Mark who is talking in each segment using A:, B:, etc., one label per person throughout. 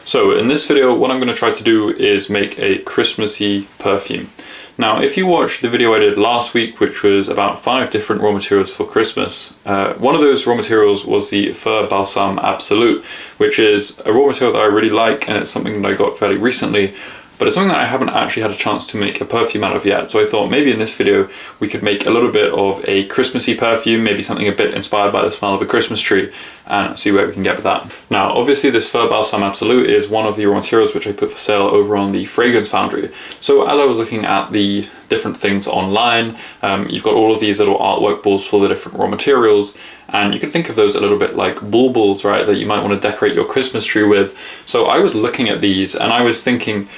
A: So in this video, what I'm going to try to do is make a Christmassy perfume. Now, if you watched the video I did last week, which was about 5 different raw materials for Christmas, one of those raw materials was the Fir Balsam Absolute, which is a raw material that I really like, and it's something that I got fairly recently, but it's something that I haven't actually had a chance to make a perfume out of yet. So I thought maybe in this video we could make a little bit of a Christmassy perfume, maybe something a bit inspired by the smell of a Christmas tree, and see where we can get with that. Now, obviously this Fir Balsam Absolute is one of the raw materials which I put for sale over on the Fragrance Foundry. So as I was looking at the different things online, you've got all of these little artwork balls for the different raw materials, and you can think of those a little bit like bulbils, right, that you might want to decorate your Christmas tree with. So I was looking at these and I was thinking,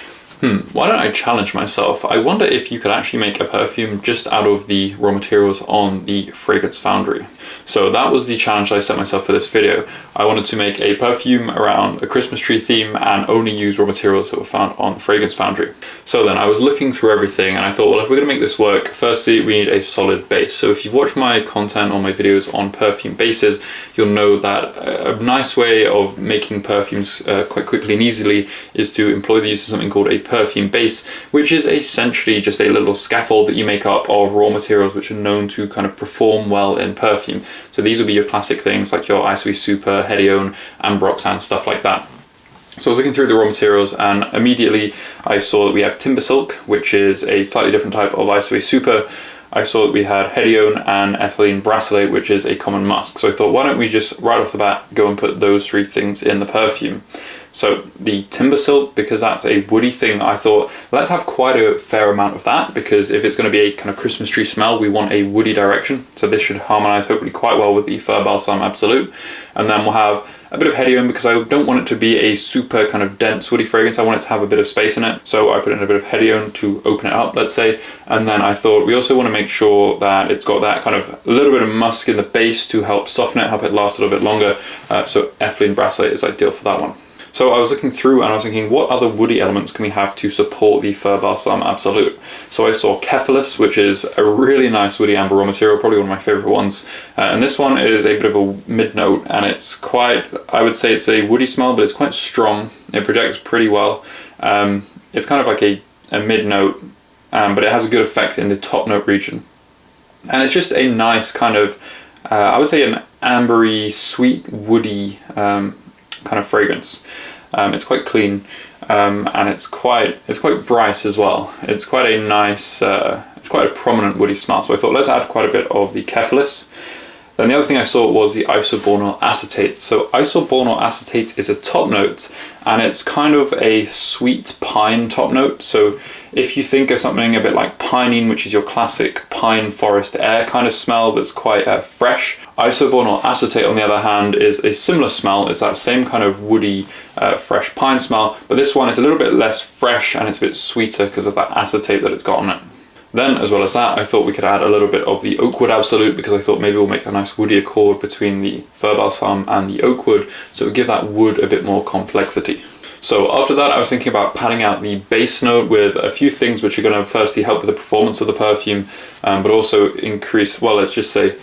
A: why don't I challenge myself? I wonder if you could actually make a perfume just out of the raw materials on the Fragrance Foundry. So that was the challenge I set myself for this video. I wanted to make a perfume around a Christmas tree theme and only use raw materials that were found on the Fragrance Foundry. So then I was looking through everything and I thought, well, if we're going to make this work, firstly we need a solid base. So if you've watched my content on my videos on perfume bases, you'll know that a nice way of making perfumes quite quickly and easily is to employ the use of something called a perfume base, which is essentially just a little scaffold that you make up of raw materials which are known to kind of perform well in perfume. So these will be your classic things like your Isoe Super, Hedione, Ambroxan, stuff like that. So I was looking through the raw materials and immediately I saw that we have Timber Silk, which is a slightly different type of Isoe Super. I saw that we had Hedione and Ethylene Brassylate, which is a common musk. So I thought, why don't we just right off the bat go and put those 3 things in the perfume. So the Timber Silk, because that's a woody thing, I thought let's have quite a fair amount of that, because if it's going to be a kind of Christmas tree smell, we want a woody direction. So this should harmonize hopefully quite well with the Fir Balsam Absolute. And then we'll have a bit of Hedione, because I don't want it to be a super kind of dense woody fragrance. I want it to have a bit of space in it. So I put in a bit of Hedione to open it up, let's say. And then I thought we also want to make sure that it's got that kind of a little bit of musk in the base to help soften it, help it last a little bit longer. So Ethylene Brassylate is ideal for that one. So I was looking through and I was thinking, what other woody elements can we have to support the Fir Balsam Absolute? So I saw Cephalus, which is a really nice woody amber raw material, probably one of my favorite ones. And this one is a bit of a mid-note, and it's quite, I would say it's a woody smell, but it's quite strong. It projects pretty well. It's kind of like a mid-note, but it has a good effect in the top note region. And it's just a nice kind of, I would say an ambery, sweet, woody kind of fragrance. It's quite clean, and it's quite bright as well. It's quite a nice, it's quite a prominent woody smell. So I thought let's add quite a bit of the Cephalus. Then the other thing I saw was the isobornyl acetate. So isobornyl acetate is a top note, and it's kind of a sweet pine top note. So if you think of something a bit like pinene, which is your classic pine forest air kind of smell that's quite fresh, isobornyl acetate on the other hand is a similar smell. It's that same kind of woody, fresh pine smell, but this one is a little bit less fresh and it's a bit sweeter because of that acetate that it's got on it. Then, as well as that, I thought we could add a little bit of the Oakwood Absolute, because I thought maybe we'll make a nice woody accord between the Fir Balsam and the Oakwood, so it would give that wood a bit more complexity. So after that, I was thinking about padding out the base note with a few things which are going to firstly help with the performance of the perfume, but also increase, well, let's just say,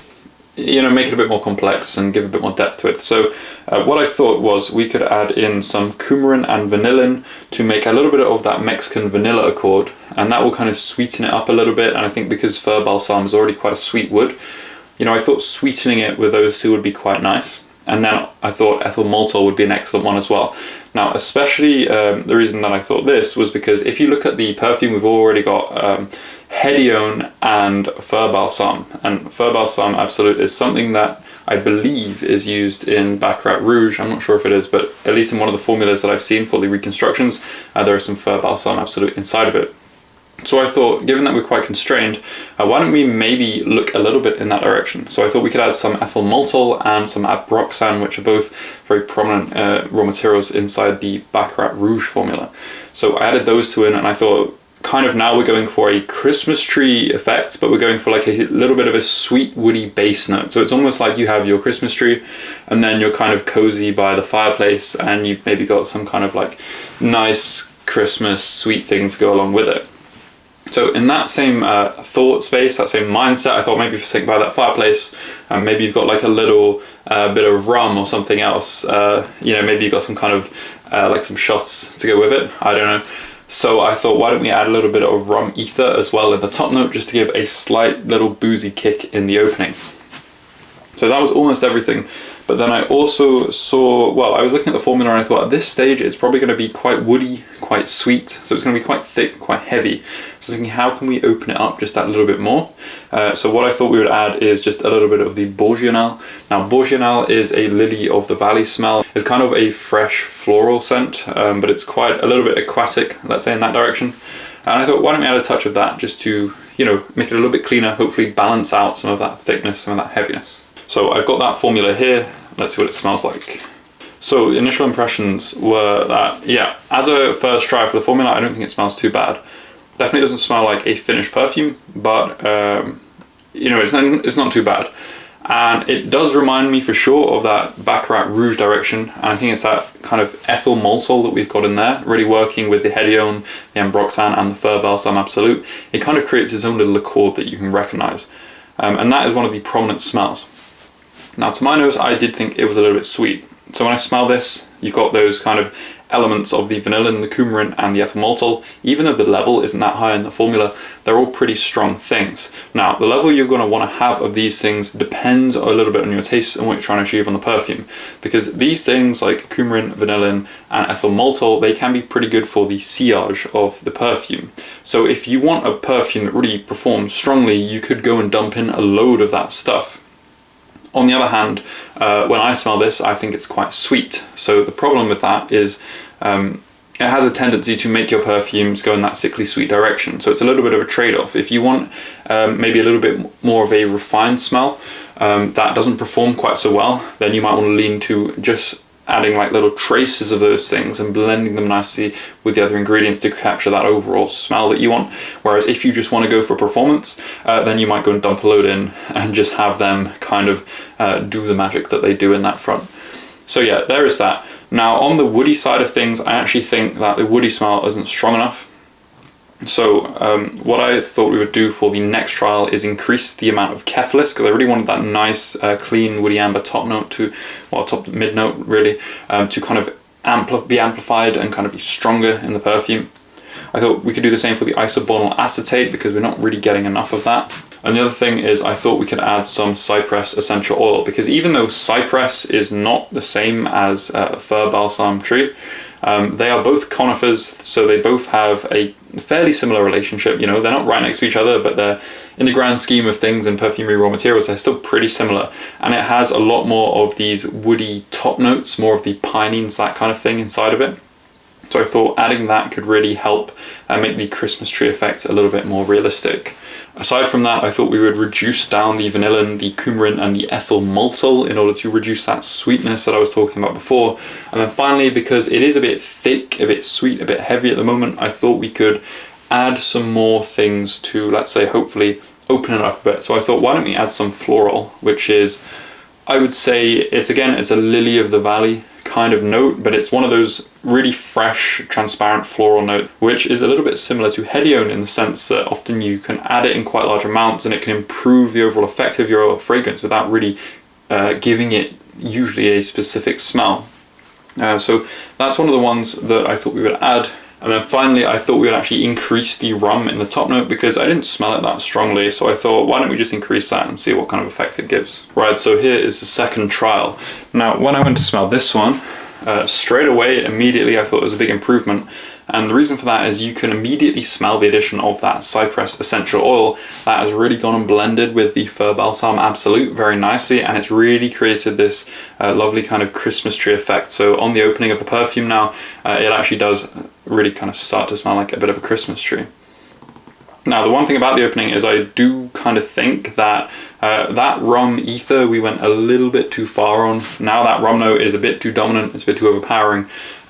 A: you know, make it a bit more complex and give a bit more depth to it. So what I thought was we could add in some coumarin and vanillin to make a little bit of that Mexican vanilla accord, and that will kind of sweeten it up a little bit. And I think because Fir Balsam is already quite a sweet wood, you know, I thought sweetening it with those 2 would be quite nice. And then I thought ethyl maltol would be an excellent one as well. Now, especially the reason that I thought this was because if you look at the perfume, we've already got Hedione and Fir Balsam. And Fir Balsam Absolute is something that I believe is used in Baccarat Rouge. I'm not sure if it is, but at least in one of the formulas that I've seen for the reconstructions, there is some Fir Balsam Absolute inside of it. So I thought, given that we're quite constrained, why don't we maybe look a little bit in that direction? So I thought we could add some ethyl maltol and some Ambroxan, which are both very prominent raw materials inside the Baccarat Rouge formula. So I added those 2 in, and I thought, kind of now we're going for a Christmas tree effect, but we're going for like a little bit of a sweet woody base note. So it's almost like you have your Christmas tree, and then you're kind of cozy by the fireplace, and you've maybe got some kind of like nice Christmas sweet things go along with it. So in that same thought space, that same mindset, I thought maybe if you're sitting by that fireplace, maybe you've got like a little bit of rum or something else, maybe you've got some kind of like some shots to go with it, I don't know. So I thought, why don't we add a little bit of rum ether as well in the top note, just to give a slight little boozy kick in the opening. So that was almost everything. But then I also saw, I was looking at the formula and I thought at this stage it's probably going to be quite woody, quite sweet. So it's going to be quite thick, quite heavy. So I was thinking, how can we open it up just that little bit more? So what I thought we would add is just a little bit of the bourgeonal. Now bourgeonal is a lily of the valley smell. It's kind of a fresh floral scent, but it's quite a little bit aquatic, let's say, in that direction. And I thought, why don't we add a touch of that just to, make it a little bit cleaner, hopefully balance out some of that thickness, some of that heaviness. So I've got that formula here. Let's see what it smells like. So the initial impressions were that, yeah, as a first try for the formula, I don't think it smells too bad. Definitely doesn't smell like a finished perfume, but it's not too bad. And it does remind me for sure of that Baccarat Rouge direction. And I think it's that kind of ethyl maltol that we've got in there, really working with the Hedione, the Ambroxan, and the Fur Balsam Absolute. It kind of creates its own little accord that you can recognize. And that is one of the prominent smells. Now to my nose, I did think it was a little bit sweet. So when I smell this, you've got those kind of elements of the vanillin, the coumarin, and the ethyl maltol. Even though the level isn't that high in the formula, they're all pretty strong things. Now, the level you're going to want to have of these things depends a little bit on your taste and what you're trying to achieve on the perfume. Because these things like coumarin, vanillin, and ethyl maltol, they can be pretty good for the sillage of the perfume. So if you want a perfume that really performs strongly, you could go and dump in a load of that stuff. On the other hand, when I smell this, I think it's quite sweet. So the problem with that is it has a tendency to make your perfumes go in that sickly sweet direction. So it's a little bit of a trade-off. If you want maybe a little bit more of a refined smell that doesn't perform quite so well, then you might want to lean to just adding like little traces of those things and blending them nicely with the other ingredients to capture that overall smell that you want. Whereas if you just want to go for performance, then you might go and dump a load in and just have them kind of do the magic that they do in that front. So yeah, there is that. Now on the woody side of things, I actually think that the woody smell isn't strong enough. So what I thought we would do for the next trial is increase the amount of Kephalis, because I really wanted that nice clean woody amber top note top mid note really, to kind of be amplified and kind of be stronger in the perfume. I thought we could do the same for the isobonyl acetate because we're not really getting enough of that. And the other thing is I thought we could add some cypress essential oil, because even though cypress is not the same as fir balsam tree, they are both conifers, so they both have a fairly similar relationship. They're not right next to each other, but they're, in the grand scheme of things in perfumery raw materials, they're still pretty similar. And it has a lot more of these woody top notes, more of the pinene, that kind of thing inside of it. So I thought adding that could really help make the Christmas tree effect a little bit more realistic. Aside from that, I thought we would reduce down the vanillin, the coumarin, and the ethyl maltol in order to reduce that sweetness that I was talking about before. And then finally, because it is a bit thick, a bit sweet, a bit heavy at the moment, I thought we could add some more things to, let's say, hopefully open it up a bit. So I thought, why don't we add some floral, which is, I would say, it's a lily of the valley kind of note, but it's one of those really fresh, transparent floral notes, which is a little bit similar to Hedione in the sense that often you can add it in quite large amounts and it can improve the overall effect of your fragrance without really giving it usually a specific smell. So that's one of the ones that I thought we would add. And then finally, I thought we would actually increase the rum in the top note because I didn't smell it that strongly. So I thought, why don't we just increase that and see what kind of effect it gives. Right, so here is the second trial. Now, when I went to smell this one, straight away, immediately, I thought it was a big improvement. And the reason for that is you can immediately smell the addition of that cypress essential oil that has really gone and blended with the Fur Balsam Absolute very nicely, and it's really created this lovely kind of Christmas tree effect. So on the opening of the perfume now, it actually does really kind of start to smell like a bit of a Christmas tree. Now, the one thing about the opening is I do kind of think that that rum ether we went a little bit too far on. Now that rum note is a bit too dominant, it's a bit too overpowering.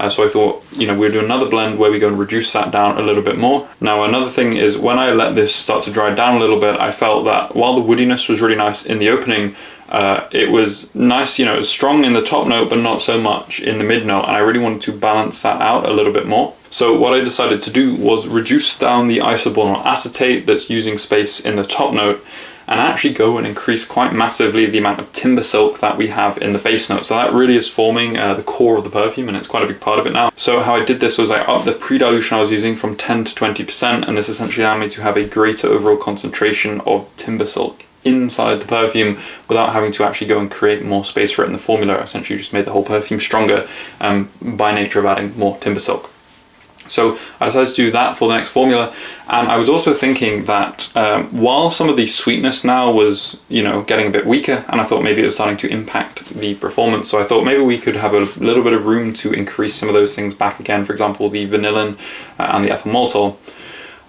A: So I thought, we'll do another blend where we go and reduce that down a little bit more. Now, another thing is when I let this start to dry down a little bit, I felt that while the woodiness was really nice in the opening, It was nice, you know, it was strong in the top note, but not so much in the mid note, and I really wanted to balance that out a little bit more. So what I decided to do was reduce down the isobornyl acetate that's using space in the top note, and actually go and increase quite massively the amount of timber silk that we have in the base note. So that really is forming the core of the perfume, and it's quite a big part of it now. So how I did this was I upped the pre-dilution I was using from 10 to 20%, and this essentially allowed me to have a greater overall concentration of timber silk inside the perfume without having to actually go and create more space for it in the formula. Essentially just made the whole perfume stronger by nature of adding more timber silk. So I decided to do that for the next formula, and I was also thinking that while some of the sweetness now was, you know, getting a bit weaker, and I thought maybe it was starting to impact the performance, so I thought maybe we could have a little bit of room to increase some of those things back again, for example the vanillin and the ethyl maltol.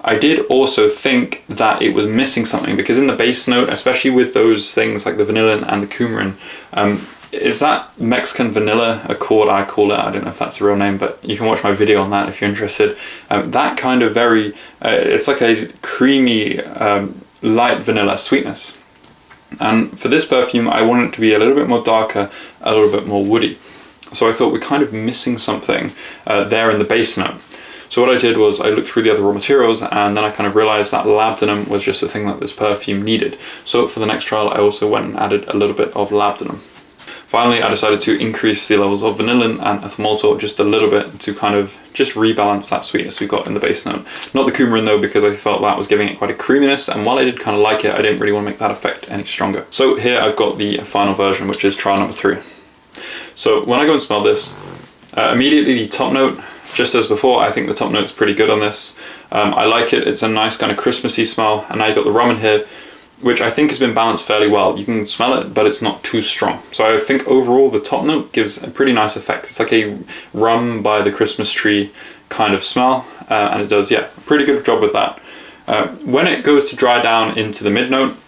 A: I did also think that it was missing something, because in the base note, especially with those things like the vanillin and the coumarin, is that Mexican vanilla accord, I call it. I don't know if that's the real name, but you can watch my video on that if you're interested. That kind of very, it's like a creamy, light vanilla sweetness. And for this perfume, I wanted it to be a little bit more darker, a little bit more woody. So I thought we're kind of missing something there in the base note. So what I did was I looked through the other raw materials, and then I kind of realized that labdanum was just the thing that this perfume needed. So for the next trial, I also went and added a little bit of labdanum. Finally, I decided to increase the levels of vanillin and ethyl maltol just a little bit to kind of just rebalance that sweetness we got in the base note. Not the coumarin though, because I felt that was giving it quite a creaminess, and while I did kind of like it, I didn't really want to make that effect any stronger. So here I've got the final version, which is trial number 3. So when I go and smell this, immediately the top note, just as before, I think the top note's pretty good on this. I like it, it's a nice kind of Christmassy smell, and now you've got the rum in here, which I think has been balanced fairly well. You can smell it, but it's not too strong. So I think overall the top note gives a pretty nice effect. It's like a rum by the Christmas tree kind of smell, and it does, yeah, a pretty good job with that. When it goes to dry down into the mid note,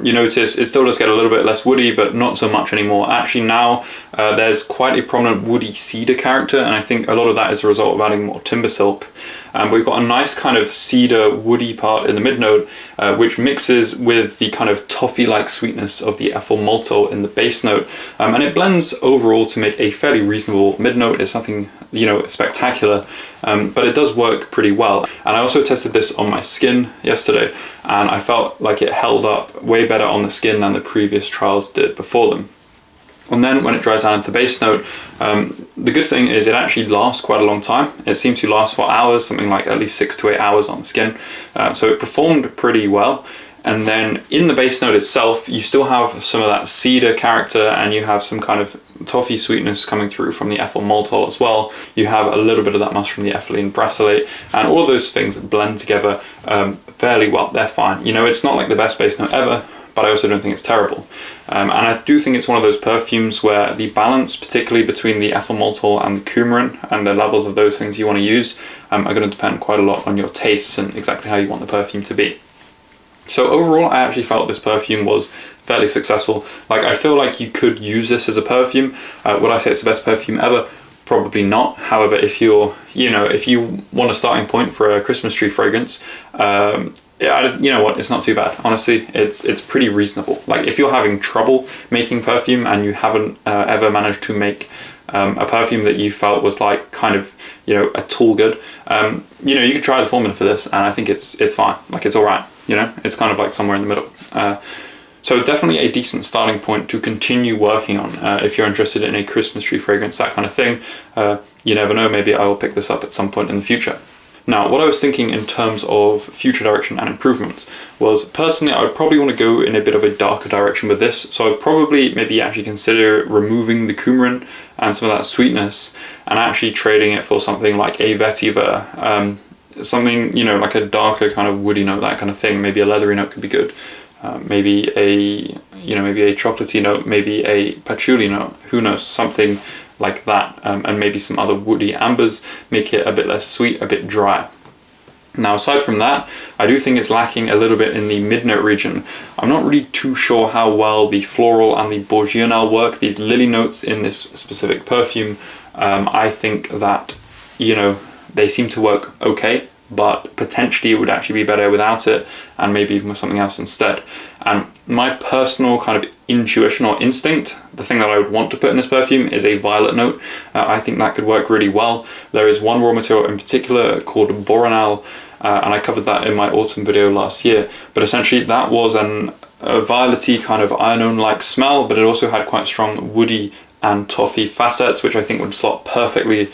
A: you notice it still does get a little bit less woody, but not so much anymore. Actually now there's quite a prominent woody cedar character, and I think a lot of that is a result of adding more timber silk. But we've got a nice kind of cedar woody part in the mid note, which mixes with the kind of toffee-like sweetness of the ethyl maltol in the base note, and it blends overall to make a fairly reasonable mid note. It's nothing, you know, spectacular, but it does work pretty well. And I also tested this on my skin yesterday, and I felt like it held up way better on the skin than the previous trials did before them. And then when it dries down into the base note, the good thing is it actually lasts quite a long time. It seemed to last for hours, something like at least 6 to 8 hours on the skin. So it performed pretty well. And then in the base note itself, you still have some of that cedar character, and you have some kind of toffee sweetness coming through from the ethyl maltol as well. You have a little bit of that musk from the ethylene brassylate, and all of those things blend together fairly well. They're fine. You know, it's not like the best base note ever, but I also don't think it's terrible. And I do think it's one of those perfumes where the balance, particularly between the ethyl maltol and the coumarin, and the levels of those things you want to use, are going to depend quite a lot on your tastes and exactly how you want the perfume to be. So overall, I actually felt this perfume was fairly successful. Like, I feel like you could use this as a perfume. Would I say it's the best perfume ever? Probably not. However, if you're, you know, if you want a starting point for a Christmas tree fragrance, you know what, it's not too bad. Honestly, it's pretty reasonable. Like, if you're having trouble making perfume and you haven't ever managed to make a perfume that you felt was like kind of, you know, a tool good, you know, you could try the formula for this, and I think it's fine. Like, it's all right. You know, it's kind of like somewhere in the middle. So definitely a decent starting point to continue working on if you're interested in a Christmas tree fragrance, that kind of thing. You never know, maybe I will pick this up at some point in the future. Now, what I was thinking in terms of future direction and improvements was, personally, I would probably want to go in a bit of a darker direction with this. So I'd probably maybe actually consider removing the coumarin and some of that sweetness, and actually trading it for something like a vetiver, something, you know, like a darker kind of woody note, that kind of thing. Maybe a leathery note could be good. Maybe a, you know, maybe a chocolatey note, maybe a patchouli note, who knows, something like that, and maybe some other woody ambers, make it a bit less sweet, a bit drier. Now, aside from that, I do think it's lacking a little bit in the mid-note region. I'm not really too sure how well the floral and the bourgeonal work, these lily notes in this specific perfume. I think that, you know, they seem to work okay, but potentially it would actually be better without it, and maybe even with something else instead. And my personal kind of intuition or instinct, the thing that I would want to put in this perfume is a violet note. I think that could work really well. There is one raw material in particular called boronal, and I covered that in my autumn video last year, but essentially that was a violety kind of iron-like smell, but it also had quite strong woody and toffee facets, which I think would slot perfectly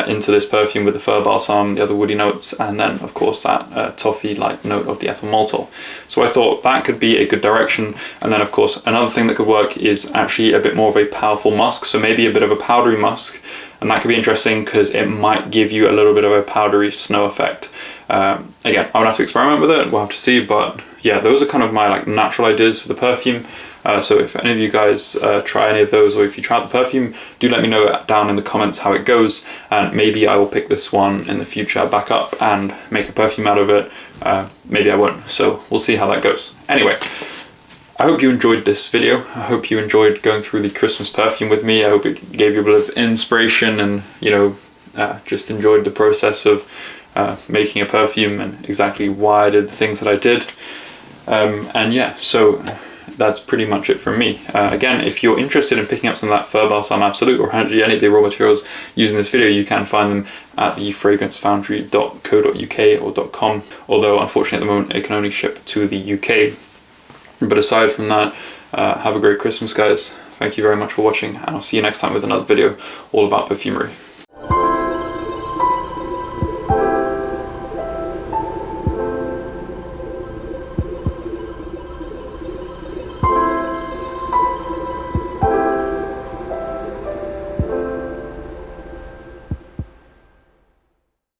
A: into this perfume with the fir balsam, the other woody notes, and then of course that toffee-like note of the ethyl maltol. So I thought that could be a good direction. And then of course another thing that could work is actually a bit more of a powerful musk, so maybe a bit of a powdery musk, and that could be interesting because it might give you a little bit of a powdery snow effect. Again, I would have to experiment with it, we'll have to see, but yeah, those are kind of my like natural ideas for the perfume. So if any of you guys try any of those, or if you try out the perfume, do let me know down in the comments how it goes, and maybe I will pick this one in the future back up and make a perfume out of it. Maybe I won't, so we'll see how that goes. Anyway, I hope you enjoyed this video. I hope you enjoyed going through the Christmas perfume with me. I hope it gave you a bit of inspiration and, you know, just enjoyed the process of making a perfume and exactly why I did the things that I did. And yeah, so that's pretty much it from me. Again, if you're interested in picking up some of that Fir Balsam Absolute or actually any of the raw materials using this video, you can find them at the fragrancefoundry.co.uk or .com, although unfortunately at the moment it can only ship to the UK. But aside from that, have a great Christmas, guys. Thank you very much for watching, and I'll see you next time with another video all about perfumery.